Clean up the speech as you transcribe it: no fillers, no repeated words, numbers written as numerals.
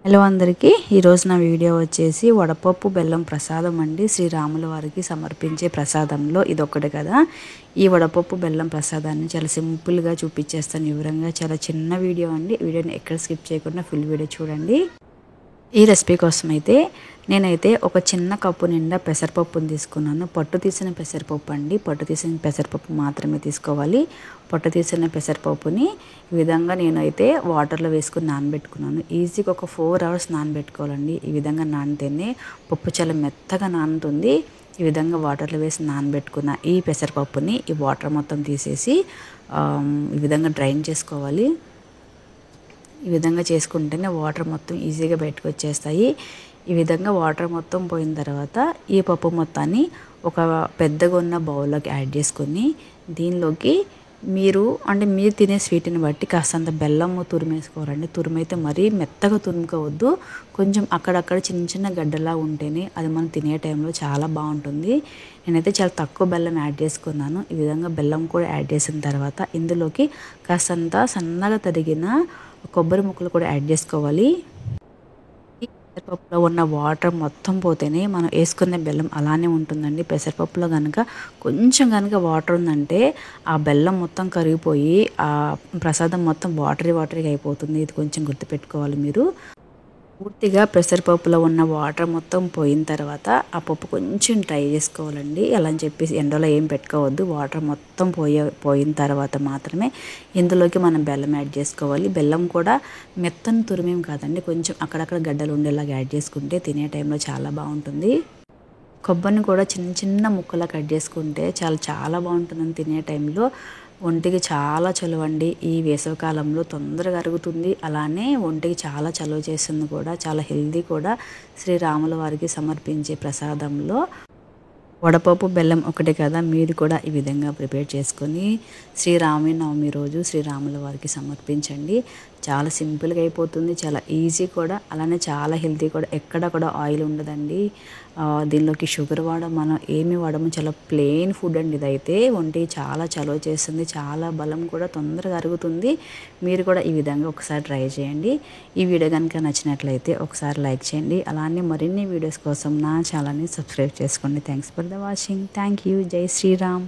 Hello అందరికీ ఈరోజు నా వీడియో వచ్చేసి వడపప్పు బెల్లం ప్రసాదం అండి. శ్రీరాముల వారికి సమర్పించే ప్రసాదంలో ఇదొక్కటి కదా. ఈ వడపప్పు బెల్లం ప్రసాదాన్ని చాలా సింపుల్గా చూపించేస్తాను వివరంగా. చాలా చిన్న వీడియో అండి. వీడియోని ఎక్కడ స్కిప్ చేయకుండా ఫుల్ వీడియో చూడండి. ఈ రెసిపీ కోసం అయితే నేనైతే ఒక చిన్న కప్పు నిండా పెసరపప్పుని తీసుకున్నాను. పొట్టు తీసిన పెసరపప్పు అండి. పొట్టు తీసిన పెసరపప్పు మాత్రమే తీసుకోవాలి. పొట్టు తీసిన పెసరపప్పుని ఈ విధంగా నేనైతే వాటర్లో వేసుకుని నానబెట్టుకున్నాను. ఈజీగా ఒక 4 అవర్స్ నానబెట్టుకోవాలండి. ఈ విధంగా నానితేనే పప్పు చాలా మెత్తగా నానుతుంది. ఈ విధంగా వాటర్లో వేసి నానబెట్టుకున్న ఈ పెసరపప్పుని ఈ వాటర్ మొత్తం తీసేసి ఈ విధంగా డ్రైన్ చేసుకోవాలి. ఈ విధంగా చేసుకుంటేనే వాటర్ మొత్తం ఈజీగా బయటకు వచ్చేస్తాయి. ఈ విధంగా వాటర్ మొత్తం పోయిన తర్వాత ఈ పప్పు మొత్తాన్ని ఒక పెద్దగా ఉన్న బౌల్లోకి యాడ్ చేసుకొని దీనిలోకి మీరు తినే స్వీట్ని బట్టి కాస్తంత బెల్లము తురిమేసుకోవాలండి. తురిమైతే మరీ మెత్తగా తురుముకోవద్దు. కొంచెం అక్కడక్కడ చిన్న చిన్న గడ్డలా ఉంటేనే అది మనం తినే టైంలో చాలా బాగుంటుంది. నేనైతే చాలా తక్కువ బెల్లం యాడ్ చేసుకున్నాను. ఈ విధంగా బెల్లం కూడా యాడ్ చేసిన తర్వాత ఇందులోకి కాస్తంత సన్నగా తరిగిన కొబ్బరి ముక్కలు కూడా యాడ్ చేసుకోవాలి. పెసరపప్పులో ఉన్న వాటర్ మొత్తం పోతేనే మనం వేసుకున్న బెల్లం అలానే ఉంటుందండి. పెసరపప్పులో కొంచెం వాటర్ ఉందంటే ఆ బెల్లం మొత్తం కరిగిపోయి ఆ ప్రసాదం మొత్తం వాటరీగా అయిపోతుంది. ఇది కొంచెం గుర్తుపెట్టుకోవాలి మీరు. పూర్తిగా పెసరపప్పులో ఉన్న వాటర్ మొత్తం పోయిన తర్వాత ఆ పప్పు కొంచెం డ్రై చేసుకోవాలండి. అలా అని చెప్పేసి ఎండలో ఏం పెట్టుకోవద్దు. వాటర్ మొత్తం పోయిన తర్వాత మాత్రమే ఇందులోకి మనం బెల్లం యాడ్ చేసుకోవాలి. బెల్లం కూడా మెత్తని తురిమేం కాదండి, కొంచెం అక్కడక్కడ గడ్డలు ఉండేలాగా యాడ్ చేసుకుంటే తినే టైంలో చాలా బాగుంటుంది. కొబ్బరిని కూడా చిన్న చిన్న ముక్కలా కట్ చేసుకుంటే చాలా బాగుంటుందని తినే టైంలో. ఒంటికి చాలా చలువండి. ఈ వేసవికాలంలో తొందరగా అరుగుతుంది. అలానే ఒంటికి చాలా చలువ చేస్తుంది కూడా. చాలా హెల్దీ కూడా. శ్రీరాముల వారికి సమర్పించే ప్రసాదంలో వడపప్పు బెల్లం ఒకటే కదా. మీరు కూడా ఈ విధంగా ప్రిపేర్ చేసుకొని శ్రీరామనవమి రోజు శ్రీరాముల వారికి సమర్పించండి. చాలా సింపుల్గా అయిపోతుంది. చాలా ఈజీ కూడా. అలానే చాలా హెల్తీ కూడా. ఎక్కడ కూడా ఆయిల్ ఉండదండి. దీనిలోకి షుగర్ మనం ఏమి వాడము. చాలా ప్లెయిన్ ఫుడ్ అండి ఇదైతే. ఒంటికి చాలా చలువ చేస్తుంది. చాలా బలం కూడా, తొందరగా అరుగుతుంది. మీరు కూడా ఈ విధంగా ఒకసారి ట్రై చేయండి. ఈ వీడియో కనుక నచ్చినట్లయితే ఒకసారి లైక్ చేయండి. అలానే మరిన్ని వీడియోస్ కోసం నా ఛానల్ని సబ్స్క్రైబ్ చేసుకోండి. Thanks for the watching. Thank you. జై శ్రీరామ్.